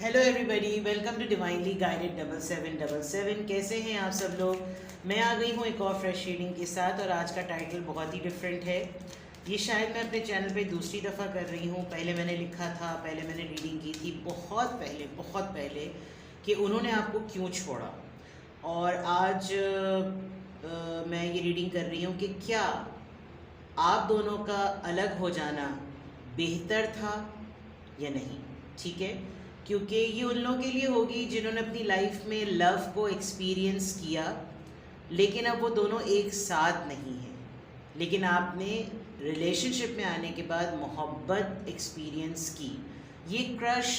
Hello everybody, welcome to divinely guided 7777। कैसे हैं आप सब लोग। मैं आ गई हूँ एक और फ्रेश रीडिंग के साथ और आज का टाइटल बहुत ही डिफरेंट है। ये शायद मैं अपने चैनल पे दूसरी दफ़ा कर रही हूँ। पहले मैंने लिखा था, पहले मैंने रीडिंग की थी बहुत पहले कि उन्होंने आपको क्यों छोड़ा। और आज मैं ये रीडिंग कर रही हूँ कि क्या आप दोनों का अलग हो जाना बेहतर था या नहीं। ठीक है, क्योंकि ये उन लोगों के लिए होगी जिन्होंने अपनी लाइफ में लव को एक्सपीरियंस किया, लेकिन अब वो दोनों एक साथ नहीं हैं। लेकिन आपने रिलेशनशिप में आने के बाद मोहब्बत एक्सपीरियंस की। ये crush,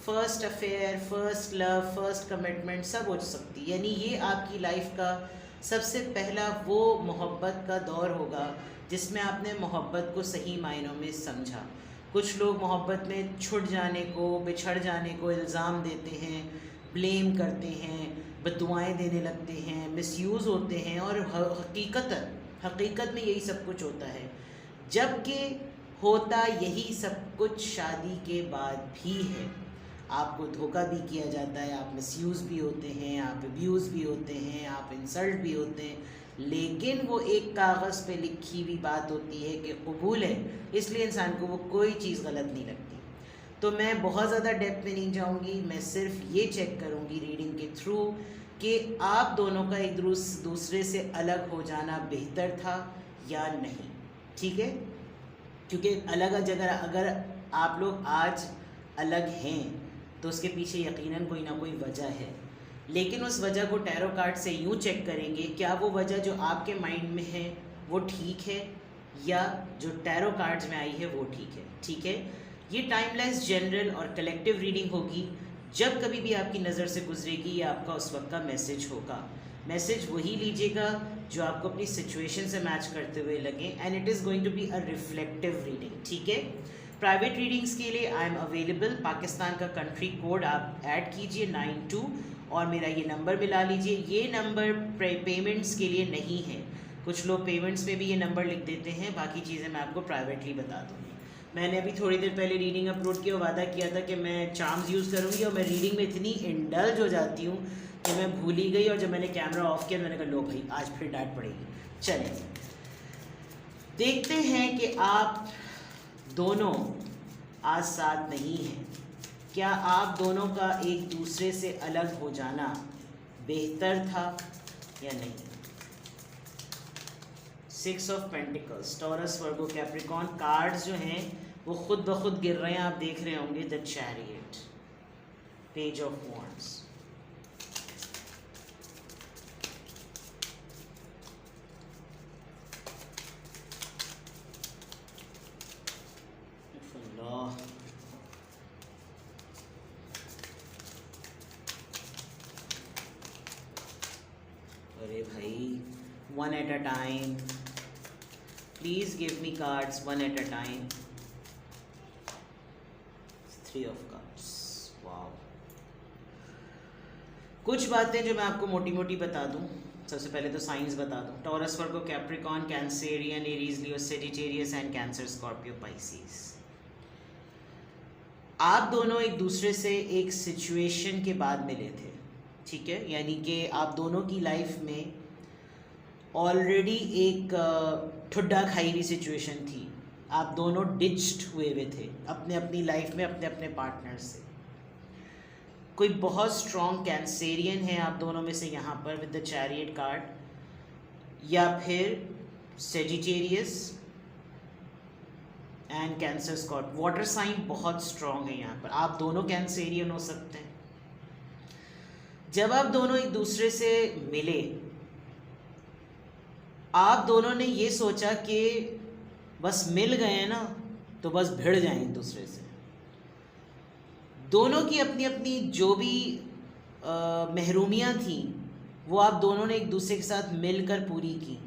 first affair, first love, first commitment सब हो सकती है। यानी ये आपकी लाइफ का सबसे पहला वो मोहब्बत का दौर होगा जिसमें आपने मोहब्बत को सही मायनों में समझा। कुछ लोग मोहब्बत में छूट जाने को, बिछड़ जाने को इल्ज़ाम देते हैं, ब्लेम करते हैं, बददुआएं देने लगते हैं, मिसयूज़ होते हैं और हकीकत में यही सब कुछ होता है। जबकि होता यही सब कुछ शादी के बाद भी है। आपको धोखा भी किया जाता है, आप मिसयूज़ भी होते हैं, आप अब्यूज़ भी होते हैं, आप इंसल्ट भी होते हैं, लेकिन वो एक कागज़ पे लिखी हुई बात होती है कि कबूल है, इसलिए इंसान को वो कोई चीज़ गलत नहीं लगती। तो मैं बहुत ज़्यादा डेप्थ में नहीं जाऊँगी, मैं सिर्फ ये चेक करूँगी रीडिंग के थ्रू कि आप दोनों का एक दूसरे से अलग हो जाना बेहतर था या नहीं। ठीक है, क्योंकि अगर आप लोग आज अलग हैं तो उसके पीछे यकीनन कोई ना कोई वजह है। लेकिन उस वजह को टैरो कार्ड से यूँ चेक करेंगे, क्या वो वजह जो आपके माइंड में है वो ठीक है या जो टैरो कार्ड्स में आई है वो ठीक है। ठीक है, ये टाइमलेस, जनरल और कलेक्टिव रीडिंग होगी। जब कभी भी आपकी नज़र से गुजरेगी ये आपका उस वक्त का मैसेज होगा। मैसेज वही लीजिएगा जो आपको अपनी सिचुएशन से मैच करते हुए लगे, and it is going to be a reflective reading. ठीक है, प्राइवेट रीडिंग्स के लिए आई एम अवेलेबल। पाकिस्तान का कंट्री कोड आप ऐड कीजिए 92 और मेरा ये नंबर मिला लीजिए। ये नंबर पेमेंट्स के लिए नहीं है। कुछ लोग पेमेंट्स में भी ये नंबर लिख देते हैं, बाकी चीज़ें मैं आपको प्राइवेटली बता दूँगी। मैंने अभी थोड़ी देर पहले रीडिंग अपलोड किया, वादा किया था कि मैं चार्म्स यूज़ करूँगी और मैं रीडिंग में इतनी इंडल्ज हो जाती हूँ कि मैं भूल ही गई। और जब मैंने कैमरा ऑफ किया मैंने कहा लो भाई आज फिर डांट पड़ेगी। चलें देखते हैं कि आप दोनों आज साथ नहीं हैं। क्या आप दोनों का एक दूसरे से अलग हो जाना बेहतर था या नहीं। 6 of pentacles, taurus, Virgo, Capricorn cards जो हैं वो खुद ब खुद गिर रहे हैं। आप देख रहे होंगे the chariot, page of wands, अरे भाई, one at a time, please give me cards one at a time. 3 of cups, wow। कुछ बातें जो मैं आपको मोटी मोटी बता दूं। सबसे पहले तो साइंस बता दूं। Taurus, Virgo, Capricorn, Cancerian, Aries, Leo, Sagittarius and cancer, Scorpio, Pisces. आप दोनों एक दूसरे से एक सिचुएशन के बाद मिले थे। ठीक है, यानी कि आप दोनों की लाइफ में ऑलरेडी एक ठुड्डा खाई हुई सिचुएशन थी। आप दोनों डिच्ड हुए थे अपने अपनी लाइफ में अपने अपने पार्टनर से। कोई बहुत स्ट्रॉन्ग कैंसेरियन है आप दोनों में से यहाँ पर विद द चैरियट कार्ड, या फिर Sagittarius and Cancer, Scott. Water sign बहुत स्ट्रॉन्ग है यहाँ पर। आप दोनों कैंसेरियन हो सकते हैं। जब आप दोनों एक दूसरे से मिले, आप दोनों ने ये सोचा कि बस मिल गए हैं ना तो बस भिड़ जाएं एक दूसरे से। दोनों की अपनी अपनी जो भी महरूमियाँ थी वो आप दोनों ने एक दूसरे के साथ मिलकर पूरी की।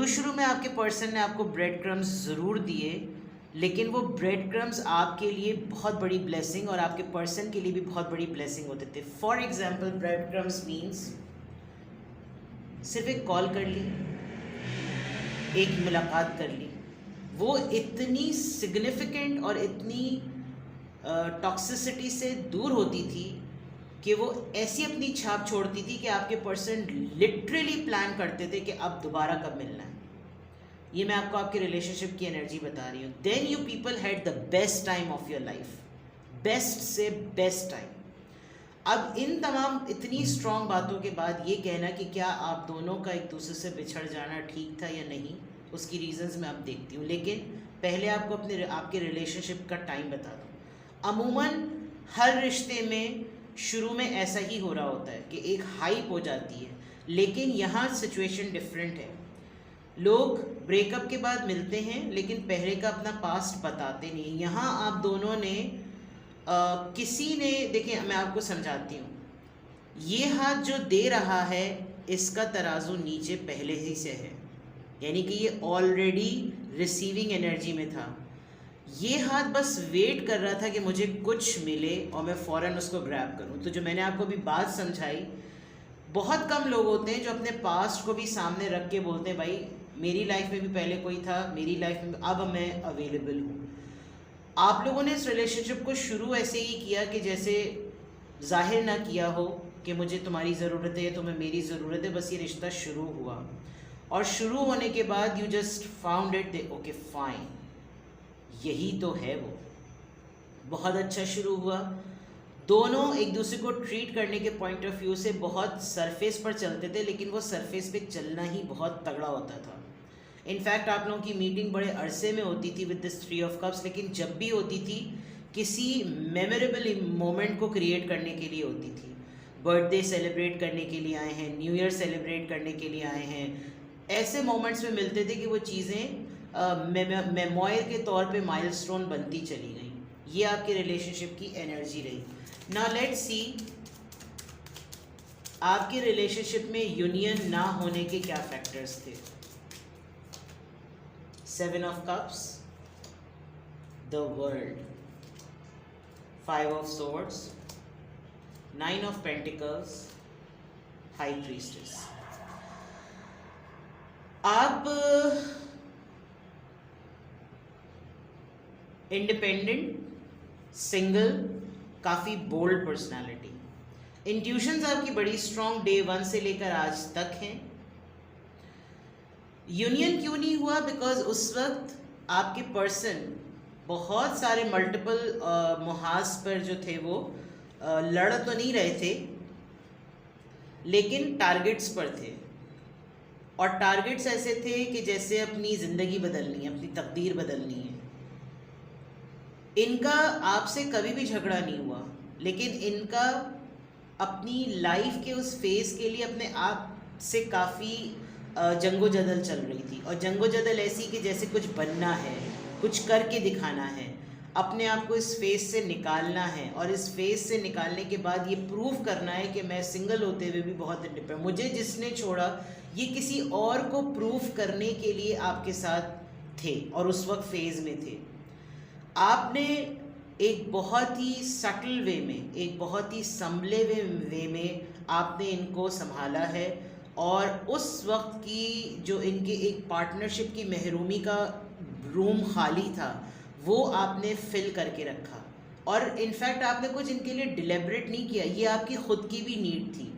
शुरू में आपके पर्सन ने आपको ब्रेड क्रम्स ज़रूर दिए, लेकिन वो ब्रेड क्रम्स आपके लिए बहुत बड़ी ब्लेसिंग और आपके पर्सन के लिए भी बहुत बड़ी ब्लेसिंग होते थे। For example, bread crumbs means सिर्फ एक कॉल कर ली, एक मुलाकात कर ली, वो इतनी सिग्निफिकेंट और इतनी टॉक्सिसिटी से दूर होती थी कि वो ऐसी अपनी छाप छोड़ती थी कि आपके पर्सन लिटरली प्लान करते थे कि अब दोबारा कब मिलना है। ये मैं आपको आपके रिलेशनशिप की एनर्जी बता रही हूँ। Then you people had the best time of your life, best से बेस्ट टाइम। अब इन तमाम इतनी स्ट्रॉन्ग बातों के बाद ये कहना कि क्या आप दोनों का एक दूसरे से बिछड़ जाना ठीक था या नहीं, उसकी रीजंस मैं अब देखती हूँ, लेकिन पहले आपको आपके रिलेशनशिप का टाइम बता दूँ। अमूमन हर रिश्ते में शुरू में ऐसा ही हो रहा होता है कि एक हाइप हो जाती है, लेकिन यहाँ सिचुएशन डिफरेंट है। लोग ब्रेकअप के बाद मिलते हैं लेकिन पहले का अपना पास्ट बताते नहीं। यहाँ आप दोनों ने किसी ने, देखिए मैं आपको समझाती हूँ, ये हाथ जो दे रहा है इसका तराजू नीचे पहले ही से है, यानी कि ये ऑलरेडी रिसीविंग एनर्जी में था। ये हाथ बस वेट कर रहा था कि मुझे कुछ मिले और मैं फ़ौरन उसको ग्रैब करूँ। तो जो मैंने आपको अभी बात समझाई, बहुत कम लोग होते हैं जो अपने पास्ट को भी सामने रख के बोलते हैं भाई मेरी लाइफ में भी पहले कोई था, मेरी लाइफ में अब मैं अवेलेबल हूँ। आप लोगों ने इस रिलेशनशिप को शुरू ऐसे ही किया कि जैसे जाहिर ना किया हो कि मुझे तुम्हारी ज़रूरत है, तुम्हें मेरी ज़रूरत है, बस ये रिश्ता शुरू हुआ और शुरू होने के बाद you just found it okay fine, यही तो है वो। बहुत अच्छा शुरू हुआ, दोनों एक दूसरे को ट्रीट करने के पॉइंट ऑफ व्यू से बहुत सरफेस पर चलते थे, लेकिन वो सरफेस पे चलना ही बहुत तगड़ा होता था। इनफैक्ट आप लोगों की मीटिंग बड़े अरसे में होती थी विद दिस 3 ऑफ कप्स, लेकिन जब भी होती थी किसी मेमोरेबल मोमेंट को क्रिएट करने के लिए होती थी। बर्थडे सेलिब्रेट करने के लिए आए हैं, न्यू ईयर सेलिब्रेट करने के लिए आए हैं, ऐसे मोमेंट्स में मिलते थे कि वो चीज़ें मेमोयर के तौर पे माइलस्टोन बनती चली गई। ये आपके रिलेशनशिप की एनर्जी रही। नाउ लेट्स सी आपके रिलेशनशिप में यूनियन ना होने के क्या फैक्टर्स थे। 7 of cups, the world, 5 of swords, 9 of pentacles, high priestess। आप इंडिपेंडेंट, सिंगल, काफ़ी बोल्ड पर्सनालिटी, इंट्यूशंस आपकी बड़ी स्ट्रॉन्ग डे 1 से लेकर आज तक हैं। यूनियन क्यों नहीं हुआ? बिकॉज उस वक्त आपके पर्सन बहुत सारे मल्टीपल मुहाज पर जो थे वो लड़ तो नहीं रहे थे, लेकिन टारगेट्स पर थे, और टारगेट्स ऐसे थे कि जैसे अपनी ज़िंदगी बदलनी है, अपनी तकदीर बदलनी है। इनका आपसे कभी भी झगड़ा नहीं हुआ, लेकिन इनका अपनी लाइफ के उस फेज़ के लिए अपने आप से काफ़ी जंगोजदल चल रही थी, और जंगोजदल ऐसी कि जैसे कुछ बनना है, कुछ करके दिखाना है, अपने आप को इस फेज़ से निकालना है, और इस फेज़ से निकालने के बाद ये प्रूव करना है कि मैं सिंगल होते हुए भी बहुत इंडिपेंडेंट, मुझे जिसने छोड़ा ये किसी और को प्रूव करने के लिए आपके साथ थे और उस वक्त फेज़ में थे। आपने एक बहुत ही सटल वे में, एक बहुत ही संभले वे में आपने इनको संभाला है, और उस वक्त की जो इनके एक पार्टनरशिप की महरूमी का रूम खाली था वो आपने फिल करके रखा, और इनफैक्ट आपने कुछ इनके लिए डिलिबरेट नहीं किया, ये आपकी ख़ुद की भी नीड थी।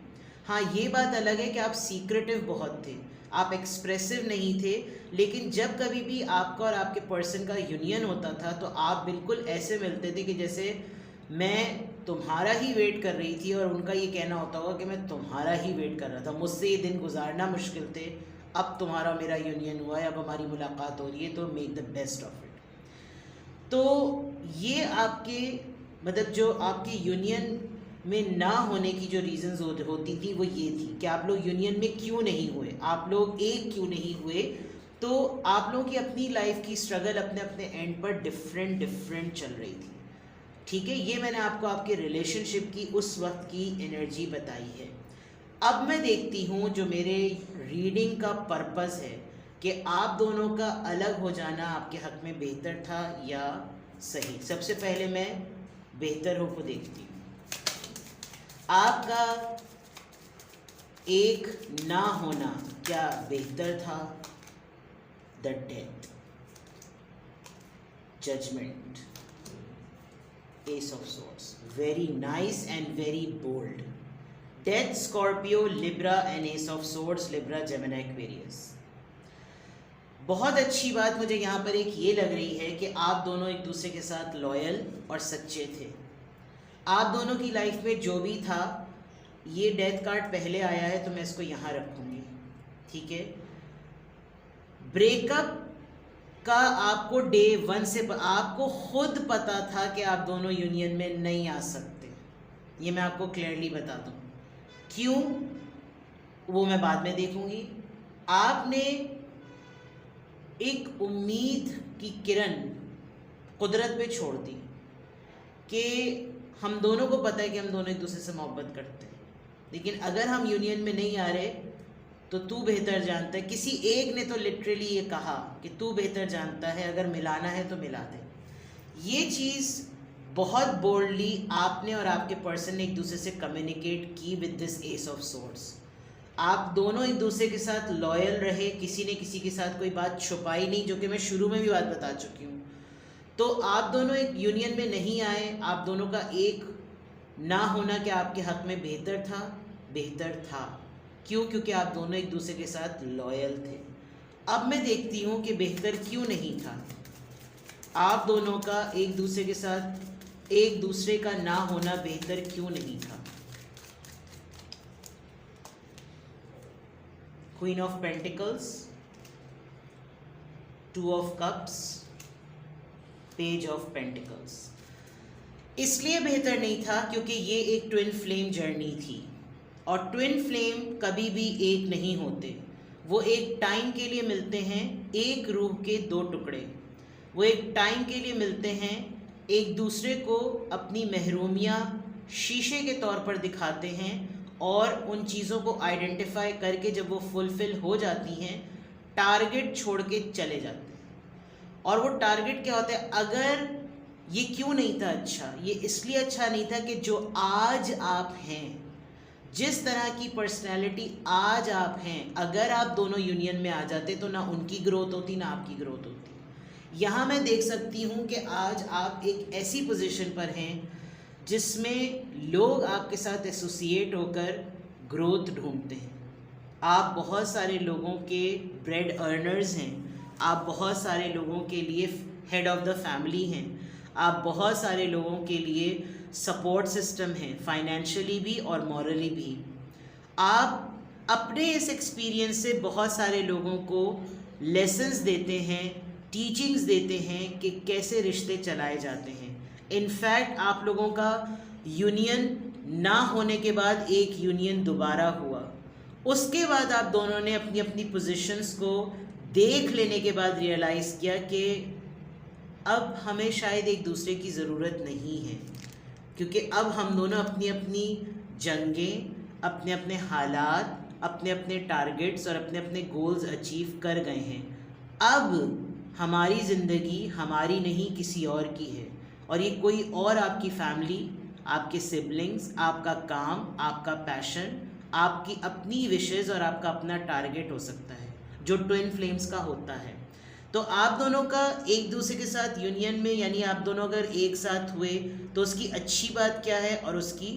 हाँ, ये बात अलग है कि आप सीक्रेटिव बहुत थे, आप एक्सप्रेसिव नहीं थे, लेकिन जब कभी भी आपका और आपके पर्सन का यूनियन होता था तो आप बिल्कुल ऐसे मिलते थे कि जैसे मैं तुम्हारा ही वेट कर रही थी, और उनका ये कहना होता होगा कि मैं तुम्हारा ही वेट कर रहा था, मुझसे ये दिन गुजारना मुश्किल थे, अब तुम्हारा मेरा यूनियन हुआ है, अब हमारी मुलाकात हो रही है, तो make the best of it. तो ये आपके मतलब जो आपके यूनियन में ना होने की जो रीज़न्स होती थी वो ये थी कि आप लोग यूनियन में क्यों नहीं हुए, आप लोग एक क्यों नहीं हुए। तो आप लोगों की अपनी लाइफ की स्ट्रगल अपने अपने एंड पर डिफरेंट चल रही थी, ठीक है। ये मैंने आपको आपके रिलेशनशिप की उस वक्त की एनर्जी बताई है। अब मैं देखती हूँ जो मेरे रीडिंग का पर्पस है कि आप दोनों का अलग हो जाना आपके हक़ में बेहतर था या सही। सबसे पहले मैं बेहतर हो को देखती हूँ। आपका एक ना होना क्या बेहतर था? The death, judgement, ace of swords, very nice and very bold. Death, Scorpio, Libra and ace of swords, Libra, Gemini, Aquarius. बहुत अच्छी बात मुझे यहाँ पर एक ये लग रही है कि आप दोनों एक दूसरे के साथ लॉयल और सच्चे थे। आप दोनों की लाइफ में जो भी था, ये डेथ कार्ड पहले आया है तो मैं इसको यहाँ रखूँगी, ठीक है। ब्रेकअप का आपको डे 1 से आपको खुद पता था कि आप दोनों यूनियन में नहीं आ सकते, ये मैं आपको क्लियरली बता दूँ। क्यों, वो मैं बाद में देखूँगी। आपने एक उम्मीद की किरण कुदरत पे छोड़ दी कि हम दोनों को पता है कि हम दोनों एक दूसरे से मोहब्बत करते हैं, लेकिन अगर हम यूनियन में नहीं आ रहे तो तू बेहतर जानता है। किसी एक ने तो लिटरली ये कहा कि तू बेहतर जानता है, अगर मिलाना है तो मिला दे। ये चीज़ बहुत बोल्डली आपने और आपके पर्सन ने एक दूसरे से कम्युनिकेट की with this S of swords. आप दोनों एक दूसरे के साथ लॉयल रहे, किसी ने किसी के साथ कोई बात छुपाई नहीं, जो कि मैं शुरू में भी बात बता चुकी हूँ। तो आप दोनों एक यूनियन में नहीं आए, आप दोनों का एक ना होना क्या आपके हक़ में बेहतर था। क्यों? क्योंकि आप दोनों एक दूसरे के साथ लॉयल थे। अब मैं देखती हूँ कि बेहतर क्यों नहीं था। आप दोनों का एक दूसरे के साथ एक दूसरे का ना होना बेहतर क्यों नहीं था। Queen of pentacles, 2 of cups, page of pentacles. इसलिए बेहतर नहीं था क्योंकि ये एक ट्विन फ्लेम जर्नी थी, और ट्विन फ्लेम कभी भी एक नहीं होते। वो एक टाइम के लिए मिलते हैं, एक रूह के 2 टुकड़े। वो एक टाइम के लिए मिलते हैं, एक दूसरे को अपनी महरूमियाँ शीशे के तौर पर दिखाते हैं, और उन चीज़ों को आइडेंटिफाई करके जब वो फुलफ़िल हो जाती हैं, टारगेट छोड़ के चले जाते हैं। और वो टारगेट क्या होता है? अगर ये क्यों नहीं था अच्छा, ये इसलिए अच्छा नहीं था कि जो आज आप हैं, जिस तरह की पर्सनैलिटी आज आप हैं, अगर आप दोनों यूनियन में आ जाते तो ना उनकी ग्रोथ होती ना आपकी ग्रोथ होती। यहाँ मैं देख सकती हूँ कि आज आप एक ऐसी पोजीशन पर हैं जिसमें लोग आपके साथ एसोसिएट होकर ग्रोथ ढूंढते हैं। आप बहुत सारे लोगों के ब्रेड अर्नर्स हैं, आप बहुत सारे लोगों के लिए हेड ऑफ़ द फैमिली हैं, आप बहुत सारे लोगों के लिए सपोर्ट सिस्टम है, फाइनेंशियली भी और मॉरली भी। आप अपने इस एक्सपीरियंस से बहुत सारे लोगों को लेसन्स देते हैं, टीचिंग्स देते हैं कि कैसे रिश्ते चलाए जाते हैं। इनफैक्ट आप लोगों का यूनियन ना होने के बाद एक यूनियन दोबारा हुआ, उसके बाद आप दोनों ने अपनी अपनी पोजीशंस को देख लेने के बाद रियलाइज़ किया कि अब हमें शायद एक दूसरे की ज़रूरत नहीं है, क्योंकि अब हम दोनों अपनी अपनी जंगें, अपने अपने हालात, अपने अपने टारगेट्स और अपने अपने गोल्स अचीव कर गए हैं। अब हमारी ज़िंदगी हमारी नहीं किसी और की है, और ये कोई और आपकी फैमिली, आपके सिबलिंग्स, आपका काम, आपका पैशन, आपकी अपनी विशेज़ और आपका अपना टारगेट हो सकता है, जो ट्विन फ्लेम्स का होता है। तो आप दोनों का एक दूसरे के साथ यूनियन में, यानी आप दोनों अगर एक साथ हुए तो उसकी अच्छी बात क्या है और उसकी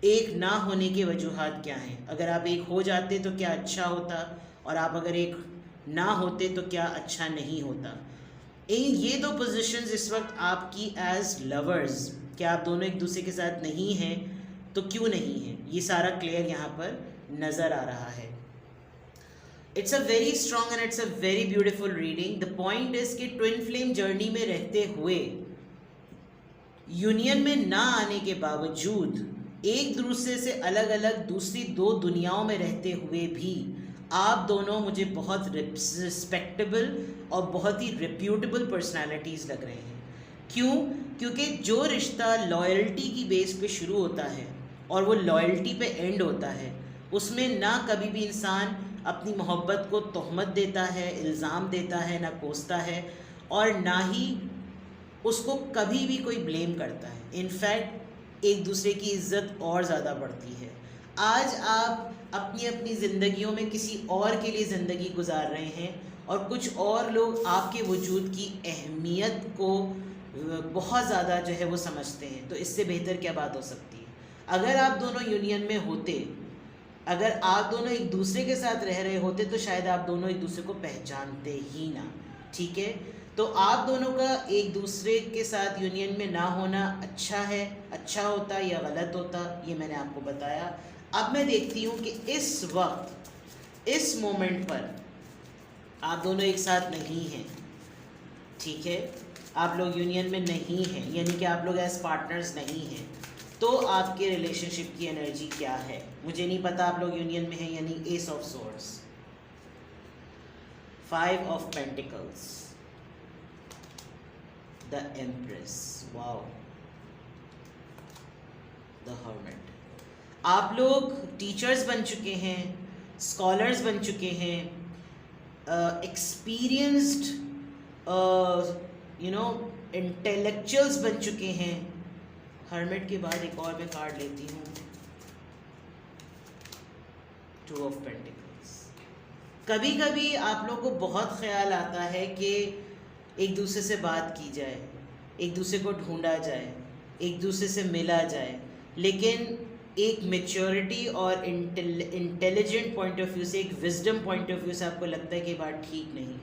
एक ना होने की वजूहात क्या हैं। अगर आप एक हो जाते तो क्या अच्छा होता, और आप अगर एक ना होते तो क्या अच्छा नहीं होता। ये 2 पोजीशंस इस वक्त आपकी एज लवर्स, क्या आप दोनों एक दूसरे के साथ नहीं हैं तो क्यों नहीं हैं, ये सारा क्लियर यहाँ पर नज़र आ रहा है। It's a very strong and it's a very beautiful reading. The point is कि ट्विन फ्लेम जर्नी में रहते हुए, यूनियन में ना आने के बावजूद, एक दूसरे से अलग अलग दूसरी 2 दुनियाओं में रहते हुए भी आप दोनों मुझे बहुत रिस्पेक्टेबल और बहुत ही रिप्यूटेबल पर्सनालिटीज़ लग रहे हैं। क्यों? क्योंकि जो रिश्ता लॉयल्टी की बेस पे शुरू होता है और वो लॉयल्टी पे एंड होता है, उसमें ना कभी भी इंसान अपनी मोहब्बत को तोहमत देता है, इल्ज़ाम देता है, ना कोसता है, और ना ही उसको कभी भी कोई ब्लेम करता है। इनफैक्ट एक दूसरे की इज़्ज़त और ज़्यादा बढ़ती है। आज आप अपनी अपनी ज़िंदगियों में किसी और के लिए ज़िंदगी गुजार रहे हैं, और कुछ और लोग आपके वजूद की अहमियत को बहुत ज़्यादा जो है वो समझते हैं, तो इससे बेहतर क्या बात हो सकती है। अगर आप दोनों यूनियन में होते, अगर आप दोनों एक दूसरे के साथ रह रहे होते तो शायद आप दोनों एक दूसरे को पहचानते ही ना, ठीक है। तो आप दोनों का एक दूसरे के साथ यूनियन में ना होना अच्छा होता या गलत होता, ये मैंने आपको बताया। अब मैं देखती हूँ कि इस वक्त इस मोमेंट पर आप दोनों एक साथ नहीं हैं, ठीक है, आप लोग यूनियन में नहीं हैं, यानी कि आप लोग एज पार्टनर्स नहीं हैं, तो आपके रिलेशनशिप की एनर्जी क्या है मुझे नहीं पता। आप लोग यूनियन में हैं यानी S of swords, 5 of pentacles, the empress, wow, the hermit. आप लोग टीचर्स बन चुके हैं, स्कॉलर्स बन चुके हैं, एक्सपीरियंस्ड इंटेलेक्चुअल्स बन चुके हैं। हर्मिट के बाद एक और मैं कार्ड लेती हूँ, 2 ऑफ पेंटिकल्स। कभी कभी आप लोग को बहुत ख्याल आता है कि एक दूसरे से बात की जाए, एक दूसरे को ढूंढा जाए, एक दूसरे से मिला जाए, लेकिन एक मैच्योरिटी और इंटेलिजेंट पॉइंट ऑफ व्यू से, एक विजडम पॉइंट ऑफ व्यू से आपको लगता है कि बात ठीक नहीं।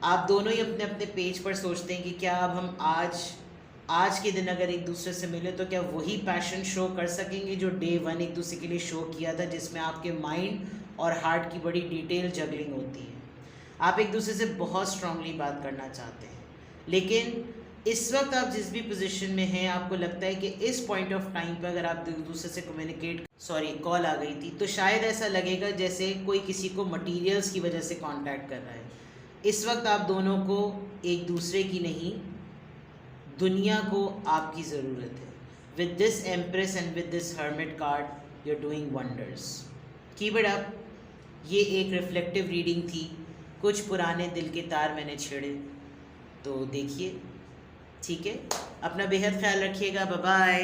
आप दोनों ही अपने अपने पेज पर सोचते हैं कि क्या अब हम आज के दिन अगर एक दूसरे से मिले तो क्या वही पैशन शो कर सकेंगे जो डे 1 एक दूसरे के लिए शो किया था, जिसमें आपके माइंड और हार्ट की बड़ी डिटेल जगलिंग होती है। आप एक दूसरे से बहुत स्ट्रांगली बात करना चाहते हैं, लेकिन इस वक्त आप जिस भी पोजीशन में हैं आपको लगता है कि इस पॉइंट ऑफ टाइम पर अगर आप एक दूसरे से कॉल आ गई थी तो शायद ऐसा लगेगा जैसे कोई किसी को मटेरियल्स की वजह से कांटेक्ट कर रहा है। इस वक्त आप दोनों को एक दूसरे की नहीं, दुनिया को आपकी ज़रूरत है। With this empress and with this hermit card you are doing wonders, keep it up. ये एक रिफ्लेक्टिव रीडिंग थी, कुछ पुराने दिल के तार मैंने छेड़े, तो देखिए, ठीक है। अपना बेहद ख्याल रखिएगा, बाय बाय।